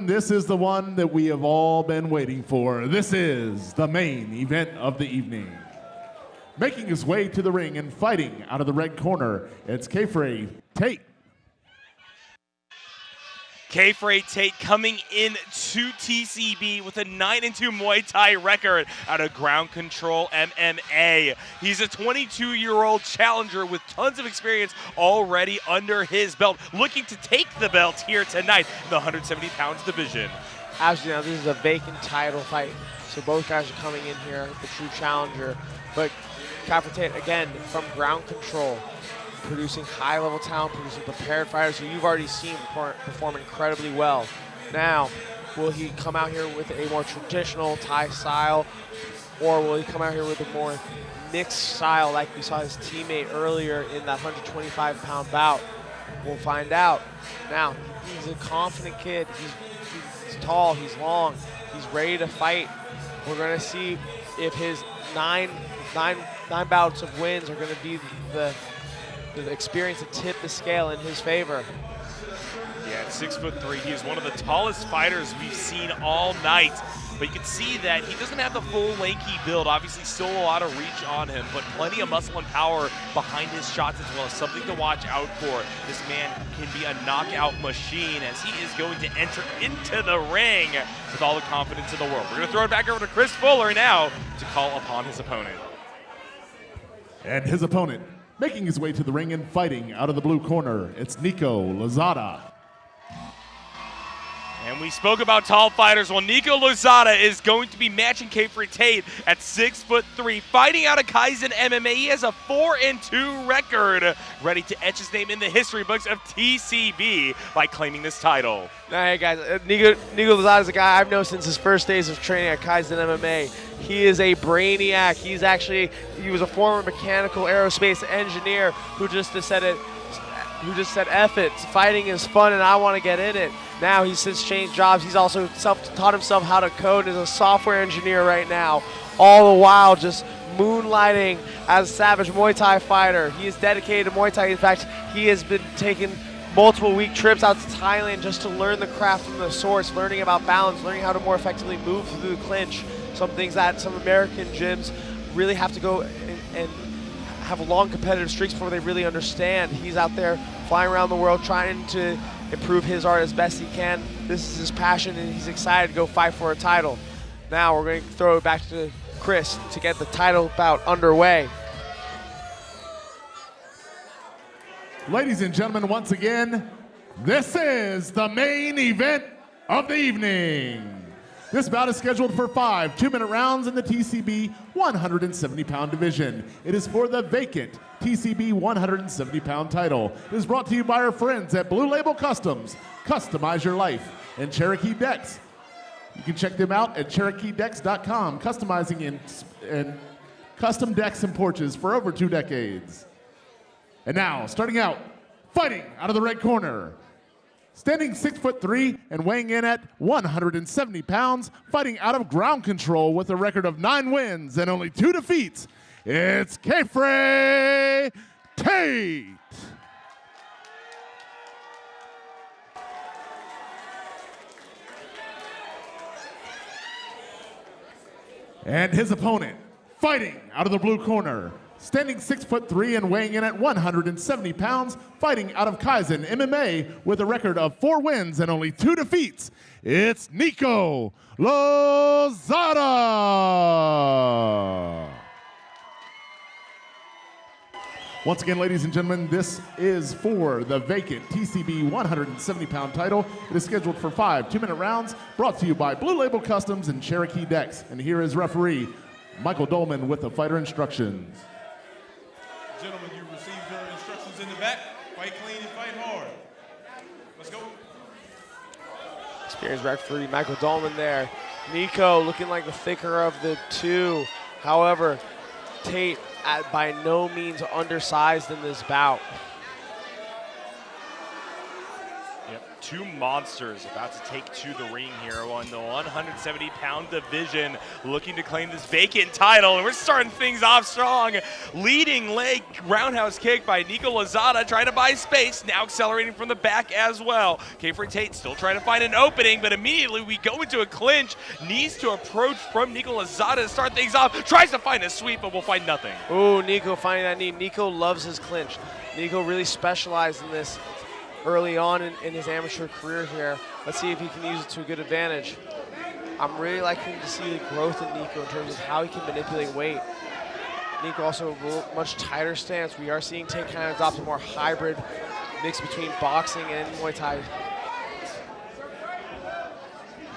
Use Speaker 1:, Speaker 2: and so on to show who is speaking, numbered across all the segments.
Speaker 1: This is the one that we have all been waiting for. This is the main event of the evening. Making his way to the ring and fighting out of the red corner, it's Khafre Tate.
Speaker 2: Khafre Tate coming in to TCB with a 9-2 Muay Thai record out of ground control MMA. He's a 22-year-old challenger with tons of experience already under his belt, looking to take the belt here tonight in the 170 pounds division.
Speaker 3: Absolutely, now this is a vacant title fight, so both guys are coming in here, the true challenger. But Khafre Tate, again, from ground control, producing high-level talent, producing prepared fighters who you've already seen perform incredibly well. Now, will he come out here with a more traditional Thai style, or will he come out here with a more mixed style like we saw his teammate earlier in that 125-pound bout? We'll find out. Now, he's a confident kid. He's tall, he's long, he's ready to fight. We're going to see if his nine bouts of wins are going to be the experience to tip the scale in his favor.
Speaker 2: Yeah, at 6'3", he is one of the tallest fighters we've seen all night. But you can see that he doesn't have the full lanky build. Obviously, still a lot of reach on him, but plenty of muscle and power behind his shots as well. Something to watch out for. This man can be a knockout machine as he is going to enter into the ring with all the confidence in the world. We're going to throw it back over to Chris Fuller now to call upon his opponent.
Speaker 1: And his opponent, making his way to the ring and fighting out of the blue corner, it's Nico Lozada.
Speaker 2: And we spoke about tall fighters. Well, Nico Lozada is going to be matching Khafre Tate at 6'3", fighting out of Kaizen MMA. He has a 4-2 record, ready to etch his name in the history books of TCB by claiming this title.
Speaker 3: Now, hey guys, Nico Lozada is a guy I've known since his first days of training at Kaizen MMA. He is a brainiac. He was a former mechanical aerospace engineer who just said F it, fighting is fun and I want to get in it. Now he's since changed jobs. He's also taught himself how to code as a software engineer right now, all the while just moonlighting as a savage Muay Thai fighter. He is dedicated to Muay Thai. In fact, he has been taking multiple week trips out to Thailand just to learn the craft from the source, learning about balance, learning how to more effectively move through the clinch. Some things that some American gyms really have to go and have long competitive streaks before they really understand. He's out there flying around the world trying to improve his art as best he can. This is his passion and he's excited to go fight for a title. Now we're going to throw it back to Chris to get the title bout underway.
Speaker 1: Ladies and gentlemen, once again, this is the main event of the evening. This bout is scheduled for 5 2-minute rounds in the TCB 170-pound division. It is for the vacant TCB 170-pound title. It is brought to you by our friends at Blue Label Customs. Customize your life. And Cherokee Decks. You can check them out at CherokeeDecks.com, customizing and custom decks and porches for over 2 decades. And now, starting out, fighting out of the red corner. Standing 6'3" and weighing in at 170 pounds, fighting out of ground control with a record of 9 wins and only 2 defeats, it's Khafre Tate. And his opponent, fighting out of the blue corner, standing 6'3" and weighing in at 170 pounds, fighting out of Kaizen MMA with a record of 4 wins and only 2 defeats, it's Nico Lozada. Once again, ladies and gentlemen, this is for the vacant TCB 170-pound title. It is scheduled for 5 2-minute rounds, brought to you by Blue Label Customs and Cherokee Decks. And here is referee Michael Dolman with the fighter instructions.
Speaker 4: Gentlemen, you received your instructions in the back. Fight clean and fight hard. Let's go.
Speaker 3: Experienced referee Michael Dolman there. Nico looking like the thicker of the two. However, Tate by no means undersized in this bout.
Speaker 2: Yep. Two monsters about to take to the ring here on the 170-pound division, looking to claim this vacant title. And we're starting things off strong. Leading leg roundhouse kick by Nico Lozada, trying to buy space, now accelerating from the back as well. Khafre Tate still trying to find an opening, but immediately we go into a clinch. Needs to approach from Nico Lozada to start things off. Tries to find a sweep, but will find nothing.
Speaker 3: Oh, Nico finding that knee. Nico loves his clinch. Nico really specialized in this early on in his amateur career here. Let's see if he can use it to a good advantage. I'm really liking to see the growth in Nico in terms of how he can manipulate weight. Nico also a much tighter stance. We are seeing Tate kind of adopt a more hybrid mix between boxing and Muay Thai.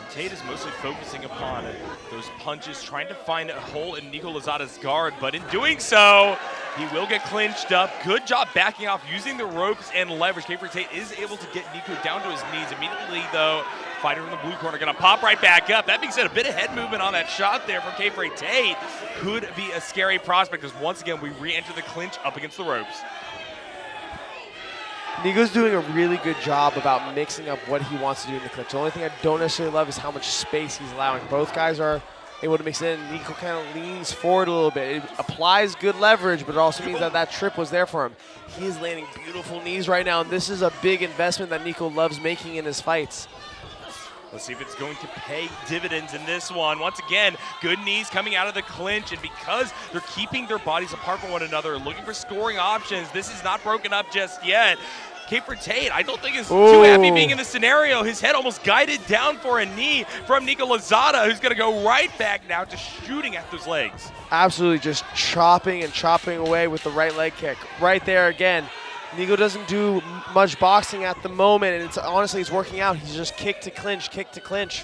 Speaker 2: Tate is mostly focusing upon those punches, trying to find a hole in Nico Lozada's guard, but in doing so, he will get clinched up. Good job backing off, using the ropes and leverage. Khafre Tate is able to get Nico down to his knees. Immediately, though, fighter in the blue corner gonna pop right back up. That being said, a bit of head movement on that shot there from Khafre Tate could be a scary prospect, because once again, we re-enter the clinch up against the ropes.
Speaker 3: Nico's doing a really good job about mixing up what he wants to do in the clinch. The only thing I don't necessarily love is how much space he's allowing. Both guys are able to mix it in. Nico kind of leans forward a little bit. It applies good leverage, but it also means that that trip was there for him. He is landing beautiful knees right now, and this is a big investment that Nico loves making in his fights.
Speaker 2: Let's see if it's going to pay dividends in this one. Once again, good knees coming out of the clinch, and because they're keeping their bodies apart from one another, looking for scoring options, this is not broken up just yet. Khafre Tate, I don't think is too happy being in this scenario. His head almost guided down for a knee from Nico Lozada, who's going to go right back now to shooting at those legs.
Speaker 3: Absolutely just chopping and chopping away with the right leg kick. Right there again. Nico doesn't do much boxing at the moment, and honestly, it's working out. He's just kick to clinch, kick to clinch.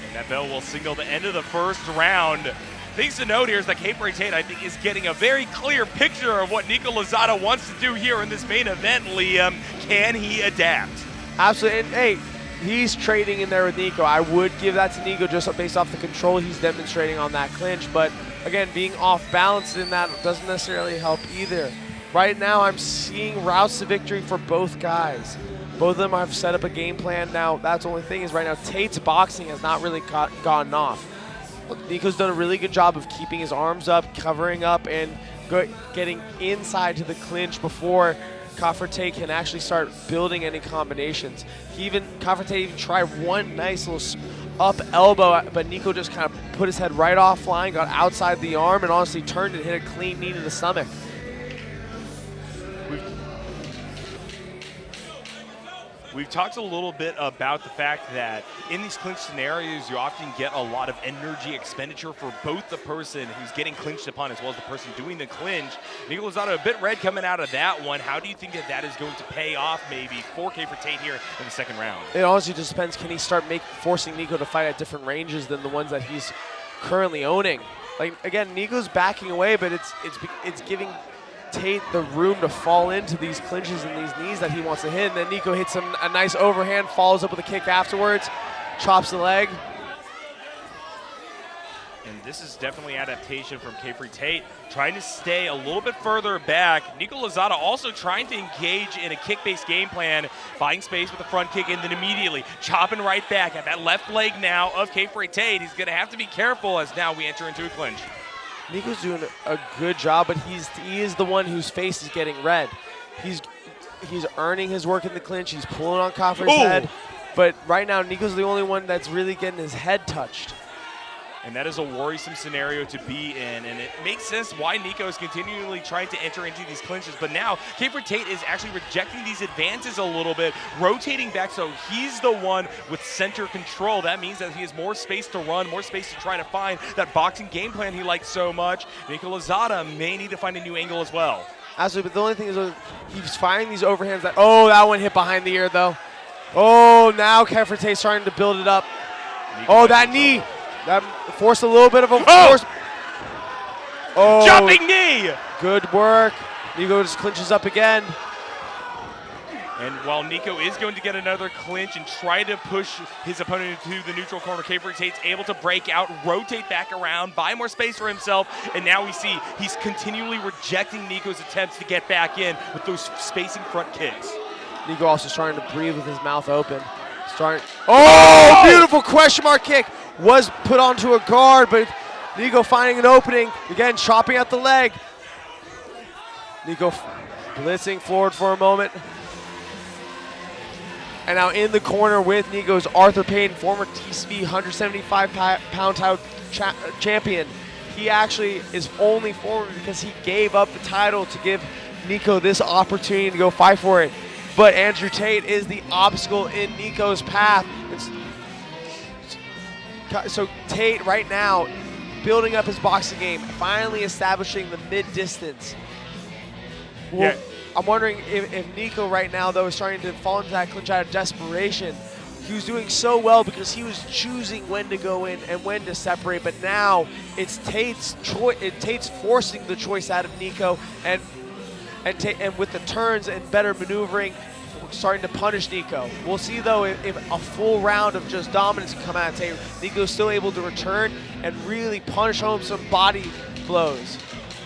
Speaker 2: And that bell will signal the end of the first round. Things to note here is that Khafre Tate, I think, is getting a very clear picture of what Nico Lozada wants to do here in this main event, Liam. Can he adapt?
Speaker 3: Absolutely, and hey, he's trading in there with Nico. I would give that to Nico just based off the control he's demonstrating on that clinch, but again, being off balance in that doesn't necessarily help either. Right now, I'm seeing routes to victory for both guys. Both of them have set up a game plan. Now, that's the only thing is right now, Tate's boxing has not really gotten off. Look, Nico's done a really good job of keeping his arms up, covering up, and getting inside to the clinch before Khafre Tate can actually start building any combinations. Khafre Tate even tried one nice little up elbow, but Nico just kind of put his head right offline, got outside the arm, and honestly turned and hit a clean knee to the stomach.
Speaker 2: We've talked a little bit about the fact that in these clinch scenarios, you often get a lot of energy expenditure for both the person who's getting clinched upon as well as the person doing the clinch. Nico Lozada a bit red coming out of that one. How do you think that that is going to pay off maybe for Khafre Tate here in the second round?
Speaker 3: It honestly just depends. Can he start forcing Nico to fight at different ranges than the ones that he's currently owning? Like, again, Nico's backing away, but it's giving Tate the room to fall into these clinches and these knees that he wants to hit. And then Nico hits him a nice overhand, follows up with a kick afterwards, chops the leg.
Speaker 2: And this is definitely adaptation from Khafre Tate, trying to stay a little bit further back. Nico Lozada also trying to engage in a kick-based game plan, buying space with a front kick, and then immediately chopping right back at that left leg now of Khafre Tate. He's going to have to be careful as now we enter into a clinch.
Speaker 3: Nico's doing a good job, but he is the one whose face is getting red. He's earning his work in the clinch. He's pulling on Khafre's head. But right now, Nico's the only one that's really getting his head touched.
Speaker 2: And that is a worrisome scenario to be in, and it makes sense why Nico is continually trying to enter into these clinches. But now, Khafre Tate is actually rejecting these advances a little bit, rotating back, so he's the one with center control. That means that he has more space to run, more space to try to find that boxing game plan he likes so much. Nico Lozada may need to find a new angle as well.
Speaker 3: Absolutely, but the only thing is he's finding these overhands that, that one hit behind the ear, though. Oh, now Khafre Tate's starting to build it up. Nico that knee. That forced a little bit of a force.
Speaker 2: Jumping knee!
Speaker 3: Good work. Nico just clinches up again.
Speaker 2: And while Nico is going to get another clinch and try to push his opponent into the neutral corner, Khafre Tate's able to break out, rotate back around, buy more space for himself, and now we see he's continually rejecting Nico's attempts to get back in with those spacing front kicks.
Speaker 3: Nico also starting to breathe with his mouth open. Oh, beautiful question mark kick. Was put onto a guard, but Nico finding an opening. Again, chopping at the leg. Nico blitzing forward for a moment. And now in the corner with Nico's Arthur Payton, former TCB 175-pound title champion. He actually is only forward because he gave up the title to give Nico this opportunity to go fight for it. But Andrew Tate is the obstacle in Nico's path. So Tate right now building up his boxing game, finally establishing the mid-distance. Well, I'm wondering if Nico right now, though, is starting to fall into that clinch out of desperation. He was doing so well because he was choosing when to go in and when to separate, but now it's Tate's choice. Tate's forcing the choice out of Nico, and with the turns and better maneuvering, starting to punish Nico. We'll see, though, if a full round of just dominance can come out of Tate. Nico's still able to return and really punish home some body blows.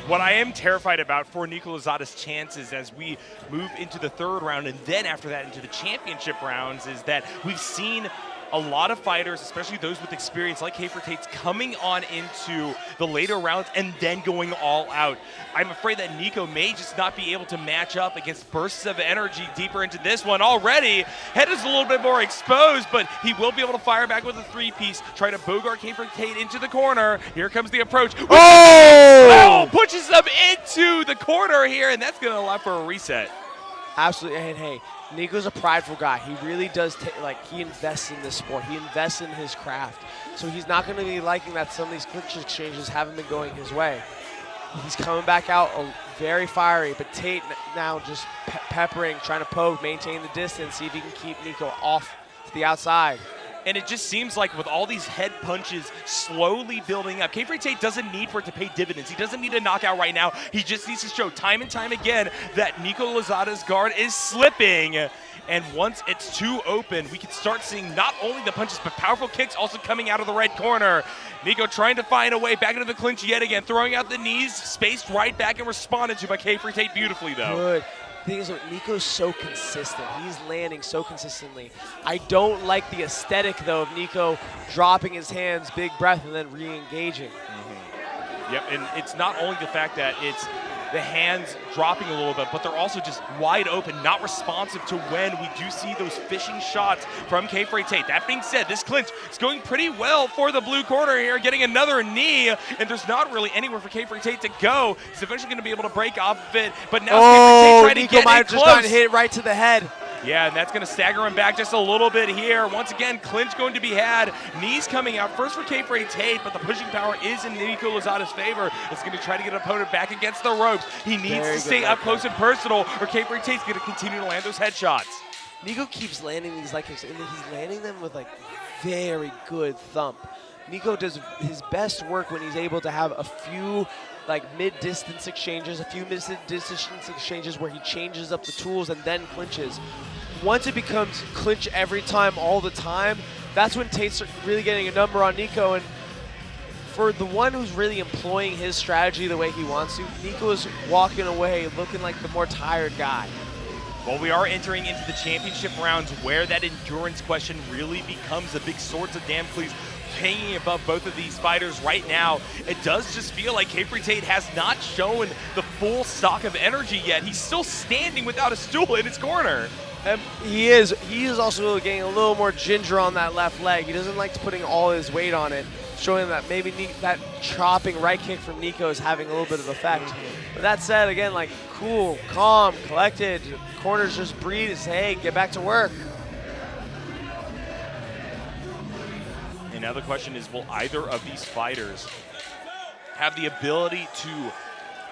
Speaker 2: What I am terrified about for Nico Lozada's chances as we move into the third round and then after that into the championship rounds is that we've seen a lot of fighters, especially those with experience like Khafre Tate's, coming on into the later rounds and then going all out. I'm afraid that Nico may just not be able to match up against bursts of energy deeper into this one already. Head is a little bit more exposed, but he will be able to fire back with a three-piece, try to bogart Khafre Tate into the corner. Here comes the approach. Oh! Pushes him into the corner here, and that's going to allow for a reset.
Speaker 3: Absolutely, and hey, Nico's a prideful guy. He really does, he invests in this sport. He invests in his craft. So he's not going to be liking that some of these clinch exchanges haven't been going his way. He's coming back out very fiery, but Tate now just peppering, trying to poke, maintain the distance, see if he can keep Nico off to the outside.
Speaker 2: And it just seems like with all these head punches slowly building up, Khafre Tate doesn't need for it to pay dividends. He doesn't need a knockout right now. He just needs to show time and time again that Nico Lozada's guard is slipping. And once it's too open, we can start seeing not only the punches, but powerful kicks also coming out of the red corner. Nico trying to find a way back into the clinch yet again, throwing out the knees, spaced right back and responded to by Khafre Tate beautifully, though.
Speaker 3: Good. The thing is, Nico's so consistent. He's landing so consistently. I don't like the aesthetic, though, of Nico dropping his hands, big breath, and then re-engaging.
Speaker 2: Yep, and it's not only the fact that it's the hands dropping a little bit, but they're also just wide open, not responsive to when we do see those fishing shots from Khafre Tate. That being said, this clinch is going pretty well for the blue corner here, getting another knee, and there's not really anywhere for Khafre Tate to go. He's eventually going to be able to break off of it, but now Khafre Tate trying
Speaker 3: Nico
Speaker 2: to get
Speaker 3: might
Speaker 2: it
Speaker 3: have
Speaker 2: close.
Speaker 3: just gotten hit right to the head.
Speaker 2: Yeah, and that's going to stagger him back just a little bit here. Once again, clinch going to be had. Knees coming out first for Khafre Tate, but the pushing power is in Nico Lozada's favor. It's going to try to get an opponent back against the ropes. He needs to stay up close and personal, or Khafre Tate's going to continue to land those headshots.
Speaker 3: Nico keeps landing these and he's landing them with very good thump. Nico does his best work when he's able to have a few mid-distance exchanges, where he changes up the tools and then clinches. Once it becomes clinch every time, all the time, that's when Tate's really getting a number on Nico. And for the one who's really employing his strategy the way he wants to, Nico's walking away looking like the more tired guy.
Speaker 2: Well, we are entering into the championship rounds where that endurance question really becomes a big sword of Damocles hanging above both of these fighters right now. It does just feel like Khafre Tate has not shown the full stock of energy yet. He's still standing without a stool in his corner.
Speaker 3: He is also getting a little more ginger on that left leg. He doesn't like putting all his weight on it, showing that maybe that chopping right kick from Nico is having a little bit of effect. But that said, again, cool, calm, collected. Corners just breathe and say, hey, get back to work.
Speaker 2: And now the question is, will either of these fighters have the ability to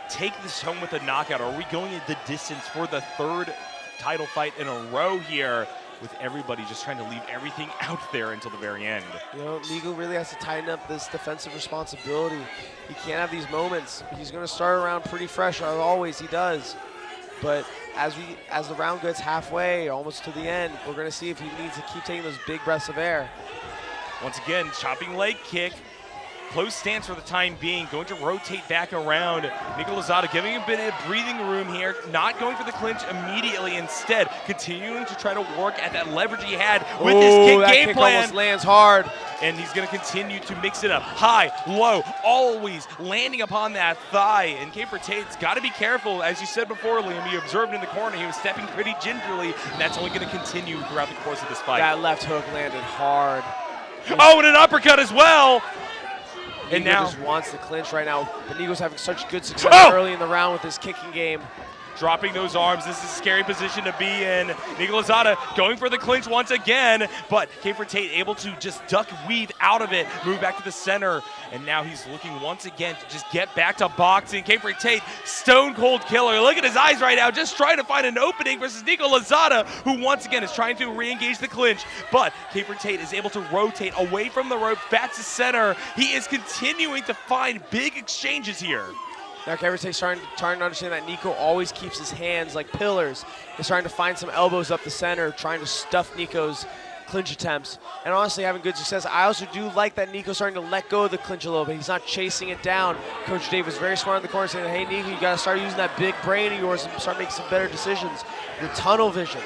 Speaker 2: take this home with a knockout? Or are we going the distance for the third title fight in a row here, with everybody just trying to leave everything out there until the very end?
Speaker 3: Nico really has to tighten up this defensive responsibility. He can't have these moments. He's going to start around pretty fresh, as always he does. But as the round gets halfway, almost to the end, we're going to see if he needs to keep taking those big breaths of air.
Speaker 2: Once again, chopping leg kick. close stance for the time being, going to rotate back around. Nico Lozada giving a bit of breathing room here, not going for the clinch immediately, instead continuing to try to work at that leverage he had with his kick
Speaker 3: that
Speaker 2: game
Speaker 3: kick
Speaker 2: plan.
Speaker 3: almost lands hard.
Speaker 2: And he's going to continue to mix it up. High, low, always landing upon that thigh. And Khafre Tate's got to be careful. As you said before, Liam, you observed in the corner, he was stepping pretty gingerly, and that's only going to continue throughout the course of this fight.
Speaker 3: That left hook landed hard.
Speaker 2: Oh, and an uppercut as well. And
Speaker 3: Nico
Speaker 2: now
Speaker 3: just wants the clinch right now. But Nico's having such good success early in the round with his kicking game.
Speaker 2: dropping those arms. This is a scary position to be in. Nico Lozada going for the clinch once again, but Khafre Tate able to just duck, weave out of it, move back to the center, and now he's looking once again to just get back to boxing. Khafre Tate, stone cold killer. Look at his eyes right now, just trying to find an opening versus Nico Lozada, who once again is trying to re-engage the clinch, but Khafre Tate is able to rotate away from the rope, back to center. He is continuing to find big exchanges here.
Speaker 3: Now Khafre Tate's trying to understand that Nico always keeps his hands like pillars. He's trying to find some elbows up the center, trying to stuff Nico's clinch attempts, and honestly having good success. I also do like that Nico's starting to let go of the clinch a little bit. He's not chasing it down. Coach Dave was very smart in the corner saying, hey Nico, you gotta start using that big brain of yours and start making some better decisions. Your tunnel vision.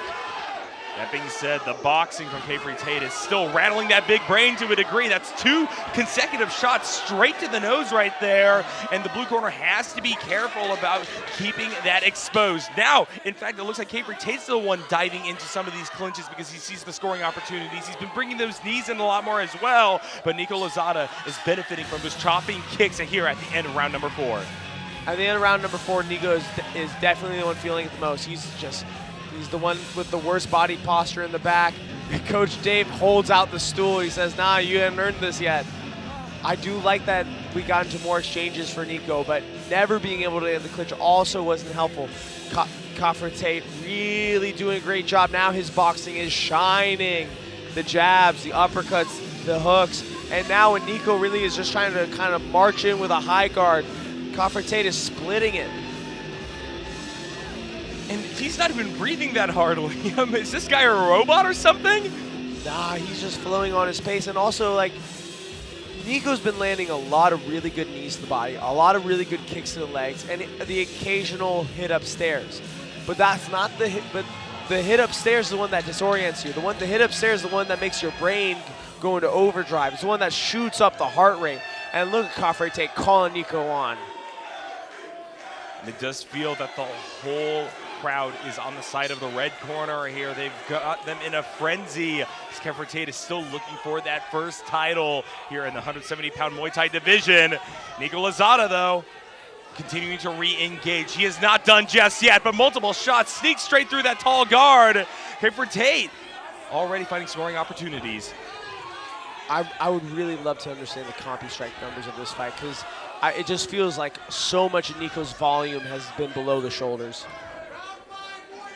Speaker 2: That being said, the boxing from Khafre Tate is still rattling that big brain to a degree. That's 2 consecutive shots straight to the nose right there, and the blue corner has to be careful about keeping that exposed. Now, in fact, it looks like Khafre Tate's the one diving into some of these clinches because he sees the scoring opportunities. He's been bringing those knees in a lot more as well, but Nico Lozada is benefiting from those chopping kicks here at the end of round number 4.
Speaker 3: At the end of round number 4, Nico is definitely the one feeling it the most. He's the one with the worst body posture in the back. Coach Dave holds out the stool. He says, nah, you haven't earned this yet. I do like that we got into more exchanges for Nico, but never being able to get the clinch also wasn't helpful. Khafre Tate really doing a great job. Now his boxing is shining. The jabs, the uppercuts, the hooks, and now when Nico really is just trying to kind of march in with a high guard, Khafre Tate is splitting it.
Speaker 2: And he's not even breathing that hard, Liam. Is this guy a robot or something?
Speaker 3: Nah, he's just flowing on his pace. And also, like, Nico's been landing a lot of really good knees to the body, a lot of really good kicks to the legs, and the occasional hit upstairs. But that's not the hit, but the hit upstairs is the one that disorients you. The hit upstairs is the one that makes your brain go into overdrive. It's the one that shoots up the heart rate. And look at Khafre Tate calling Nico on.
Speaker 2: And it does feel that the whole crowd is on the side of the red corner here. They've got them in a frenzy. Khafre Tate is still looking for that first title here in the 170-pound Muay Thai division. Nico Lozada, though, continuing to re-engage. He is not done just yet, but multiple shots sneak straight through that tall guard. Khafre Tate already finding scoring opportunities.
Speaker 3: I would really love to understand the CompuStrike numbers of this fight, because it just feels like so much of Nico's volume has been below the shoulders.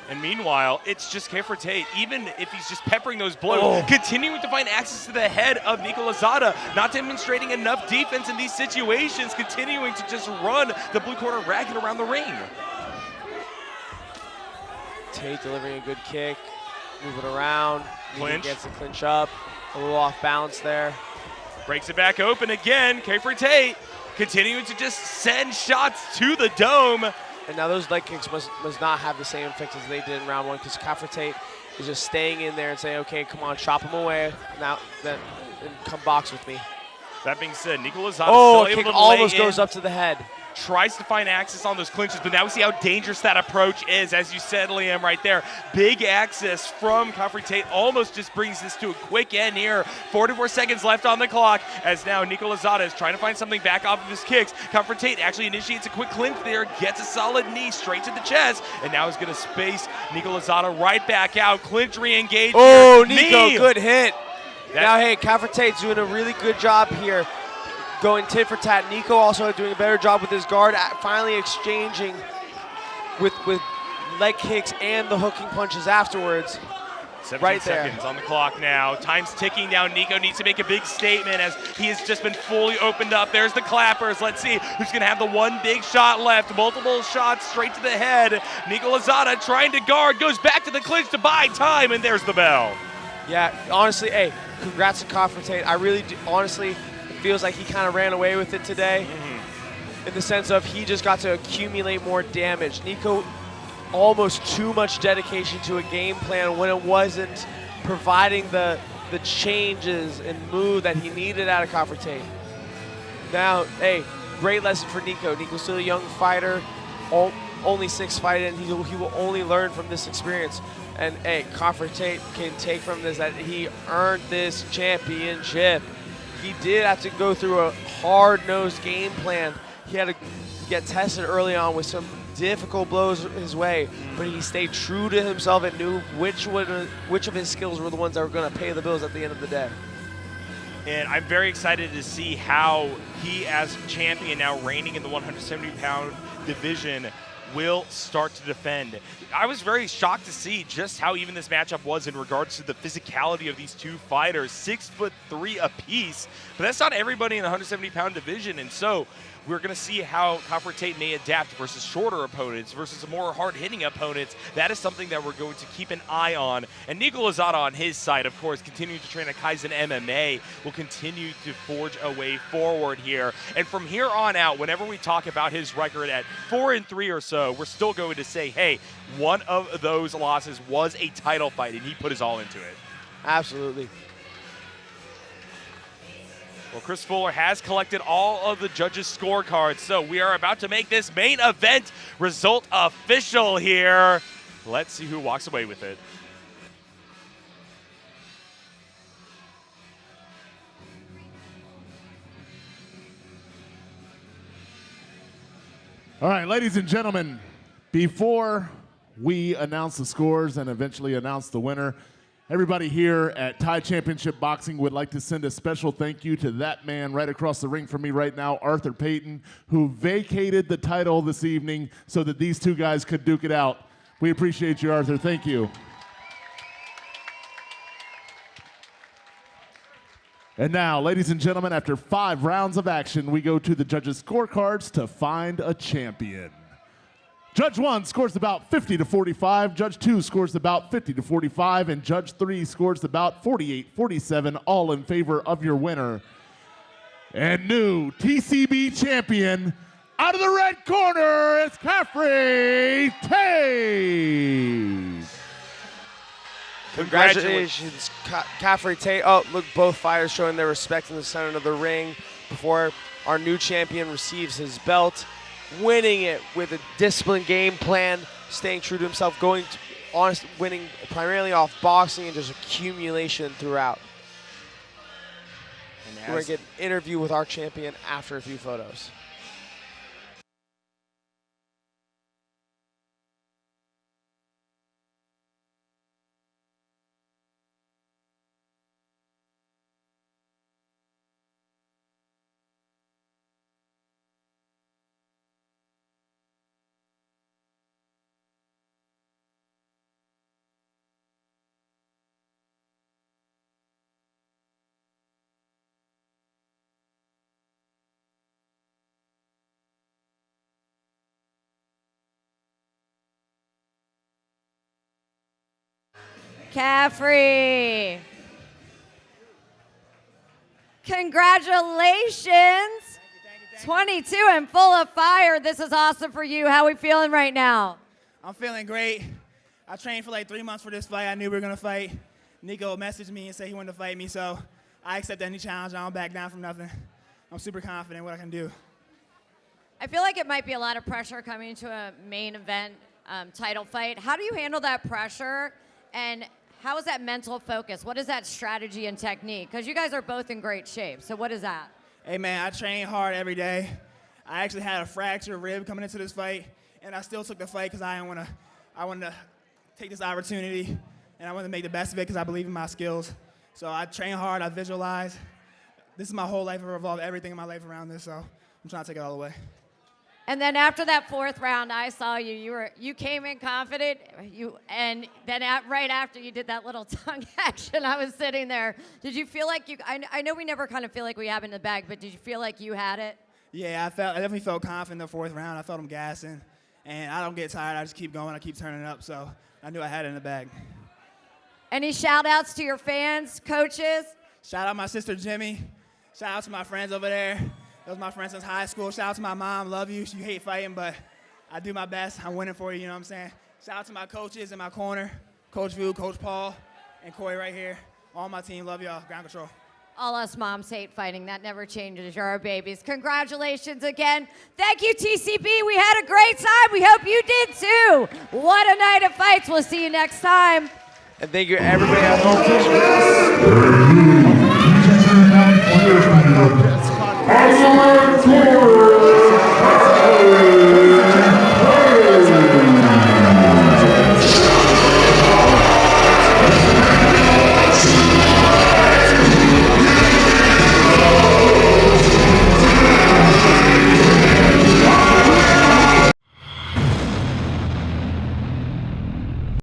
Speaker 2: And meanwhile, it's just Khafre Tate, even if he's just peppering those blows, continuing to find access to the head of Nico Lozada, not demonstrating enough defense in these situations, continuing to just run the blue corner ragged around the ring.
Speaker 3: Tate delivering a good kick, moving around.
Speaker 2: Clinch.
Speaker 3: Gets the clinch up, a little off balance there.
Speaker 2: Breaks it back open again. Khafre Tate continuing to just send shots to the dome.
Speaker 3: And now those leg kicks must not have the same effect as they did in round 1, because Khafre Tate is just staying in there and saying, okay, come on, chop him away, now then and come box with me.
Speaker 2: That being said, Nico Lozada still able
Speaker 3: kick
Speaker 2: to
Speaker 3: almost
Speaker 2: lay in,
Speaker 3: goes up to the head.
Speaker 2: tries to find access on those clinches, but now we see how dangerous that approach is. As you said, Liam, right there, big access from Khafre Tate almost just brings this to a quick end here. 44 seconds left on the clock, as now Nico Lozada is trying to find something back off of his kicks. Khafre Tate actually initiates a quick clinch there, gets a solid knee straight to the chest, and now is going to space Nico Lozada right back out. Clinch re-engage.
Speaker 3: Oh, Nico,
Speaker 2: knee.
Speaker 3: good hit. Now, hey, Khafre Tate's doing a really good job here, going tit for tat. Nico also doing a better job with his guard, finally exchanging with leg kicks and the hooking punches afterwards.
Speaker 2: 17
Speaker 3: right there.
Speaker 2: seconds on the clock now. Time's ticking down. Nico needs to make a big statement as he has just been fully opened up. There's the clappers. Let's see who's going to have the one big shot left. Multiple shots straight to the head. Nico Lozada trying to guard, goes back to the clinch to buy time, and there's the bell.
Speaker 3: Yeah, honestly, hey, congrats to Khafre Tate. I really do, honestly, feels like he kind of ran away with it today in the sense of he just got to accumulate more damage. Nico, almost too much dedication to a game plan when it wasn't providing the changes and mood that he needed out of Khafre Tate. Now, hey, great lesson for Nico. Nico's still a young fighter, only 6 fights in. He will only learn from this experience. And hey, Khafre Tate can take from this that he earned this championship. He did have to go through a hard-nosed game plan. He had to get tested early on with some difficult blows his way, but he stayed true to himself and knew which of his skills were the ones that were going to pay the bills at the end of the day.
Speaker 2: And I'm very excited to see how he, as champion, now reigning in the 170-pound division, will start to defend. I was very shocked to see just how even this matchup was in regards to the physicality of these two fighters, 6'3" apiece, but that's not everybody in the 170-pound division, and so we're going to see how Khafre Tate may adapt versus shorter opponents, versus more hard-hitting opponents. That is something that we're going to keep an eye on. And Nico Lozada on his side, of course, continuing to train at Kaizen MMA, will continue to forge a way forward here. And from here on out, whenever we talk about his record at 4-3 or so, we're still going to say, hey, one of those losses was a title fight, and he put his all into it.
Speaker 3: Absolutely.
Speaker 2: Well, Chris Fuller has collected all of the judges' scorecards, so we are about to make this main event result official here. Let's see who walks away with it.
Speaker 1: All right, ladies and gentlemen, before we announce the scores and eventually announce the winner, everybody here at Thai Championship Boxing would like to send a special thank you to that man right across the ring from me right now, Arthur Payton, who vacated the title this evening so that these two guys could duke it out. We appreciate you, Arthur. Thank you. And now, ladies and gentlemen, after 5 rounds of action, we go to the judges' scorecards to find a champion. Judge 1 scores about 50-45, Judge 2 scores about 50-45, and Judge 3 scores about 48-47, all in favor of your winner. And new TCB champion, out of the red corner, it's Khafre Tate.
Speaker 3: Congratulations, Khafre Tate. Oh, look, both fighters showing their respect in the center of the ring before our new champion receives his belt. Winning it with a disciplined game plan, staying true to himself, winning primarily off boxing and just accumulation throughout. We're going to get an interview with our champion after a few photos.
Speaker 5: Khafre. Congratulations. Thank you. 22 and full of fire. This is awesome for you. How are we feeling right now?
Speaker 6: I'm feeling great. I trained for like 3 months for this fight. I knew we were going to fight. Nico messaged me and said he wanted to fight me, so I accept any challenge. I don't back down from nothing. I'm super confident in what I can do.
Speaker 5: I feel like it might be a lot of pressure coming to a main event title fight. How do you handle that pressure, and how is that mental focus? What is that strategy and technique? Because you guys are both in great shape, so what is that?
Speaker 6: Hey, man, I train hard every day. I actually had a fractured rib coming into this fight, and I still took the fight because I wanted to take this opportunity, and I wanted to make the best of it because I believe in my skills. So I train hard, I visualize. This is my whole life. I revolve everything in my life around this, so I'm trying to take it all the way.
Speaker 5: And then after that 4th round, I saw you came in confident, and then right after you did that little tongue action, I was sitting there. Did you feel like I know we never kind of feel like we have it in the bag, but did you feel like you had it?
Speaker 6: Yeah, I definitely felt confident in the 4th round. I felt him gassing, and I don't get tired. I just keep going. I keep turning up, so I knew I had it in the bag.
Speaker 5: Any shout outs to your fans, coaches?
Speaker 6: Shout out my sister Jimmy. Shout out to my friends over there. Those are my friends since high school. Shout out to my mom. Love you. You hate fighting, but I do my best. I'm winning for you, you know what I'm saying? Shout out to my coaches in my corner, Coach Vu, Coach Paul, and Corey right here. All my team, love y'all. Ground control.
Speaker 5: All us moms hate fighting. That never changes. You're our babies. Congratulations again. Thank you, TCB. We had a great time. We hope you did too. What a night of fights. We'll see you next time.
Speaker 3: And thank you, everybody at home.